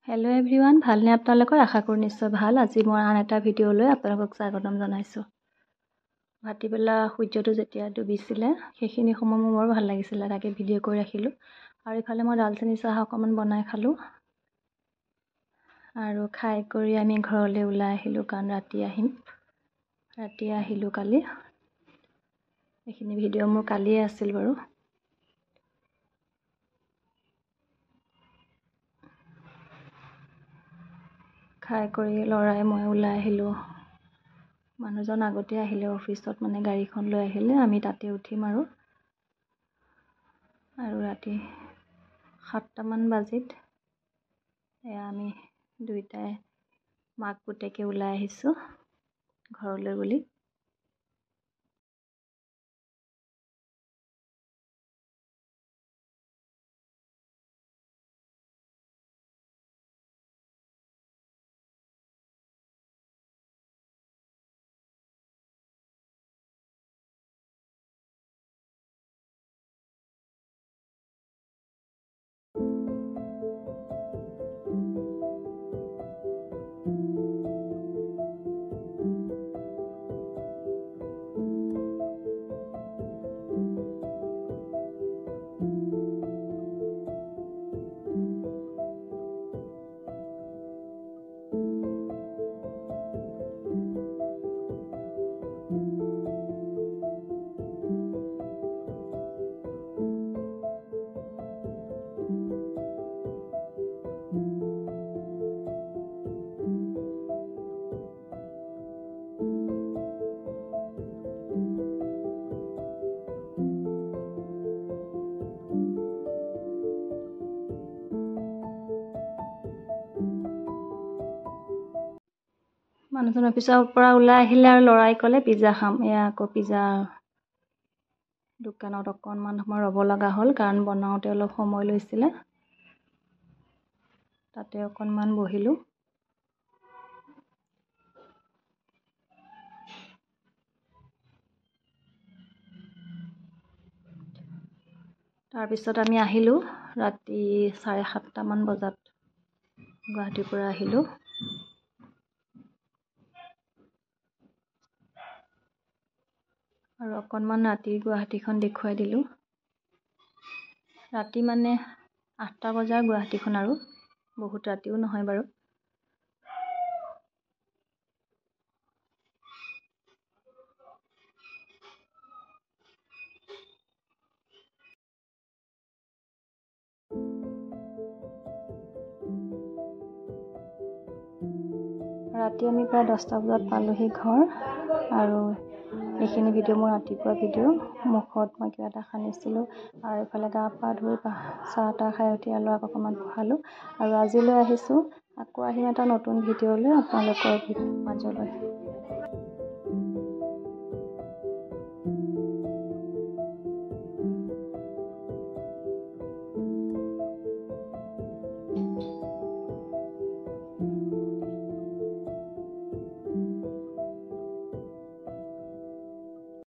Hello' everyone, ভালনে আপোনালোকৰ? আশা কৰোঁ নিশ্চয় ভাল। আজি মই আন এটা ভিডিঅ' লৈ আপোনালোকক স্বাগতম জনাইছোঁ। ভাটিবেলা সূৰ্যটো যেতিয়া ডুবিছিলে সেইখিনি সময় মোৰ বৰ ভাল লাগিছিলে, তাকে ভিডিঅ' কৰি ৰাখিলোঁ। আৰু ইফালে মই দালচেনি চাহ অকণমান বনাই খালোঁ। আৰু খাই কৰি আমি ঘৰলৈ ওলাই আহিলোঁ, কাৰণ ৰাতি আহিলোঁ কালি। এইখিনি ভিডিঅ' মোৰ কালিয়ে আছিল বাৰু। খাই কৰি ল'ৰাই মই ওলাই আহিলোঁ। মানুহজন আগতে আহিলে, অফিচত মানে গাড়ীখন লৈ আহিলে, আমি তাতে উঠিম আৰু ৰাতি 7টামান বাজিত এয়া আমি দুয়োটাই মাক পুতেকে ওলাই আহিছোঁ ঘৰলৈ বুলি। মানুহজন অফিচৰ পৰা ওলাই আহিলে আৰু ল'ৰাই ক'লে পিজ্জা খাম। এয়া আকৌ পিজ্জা দোকানত অকণমান সময় ৰ'ব লগা হ'ল, কাৰণ বনাওঁতে অলপ সময় লৈছিলে। তাতে অকণমান বহিলোঁ। তাৰপিছত আমি আহিলোঁ ৰাতি 7:30মান বজাত গুৱাহাটীৰ পৰা আহিলোঁ। আৰু অকণমান ৰাতি গুৱাহাটীখন দেখুৱাই দিলোঁ। ৰাতি মানে 8টা বজাৰ গুৱাহাটীখন, আৰু বহুত ৰাতিও নহয় বাৰু। ৰাতি আমি প্ৰায় 10টা বজাত পালোহি ঘৰ। আৰু এইখিনি ভিডিঅ' মোৰ ৰাতিপুৱা ভিডিঅ'। মুখত মই কিবা এটা সানিছিলোঁ, আৰু এইফালে গা পা ধুই চাহ তাহ খাই উঠি ল'ৰাক অকণমান পঢ়ালোঁ। আৰু আজিলৈ আহিছোঁ, আকৌ আহিম এটা নতুন ভিডিঅ' লৈ আপোনালোকৰ মাজলৈ।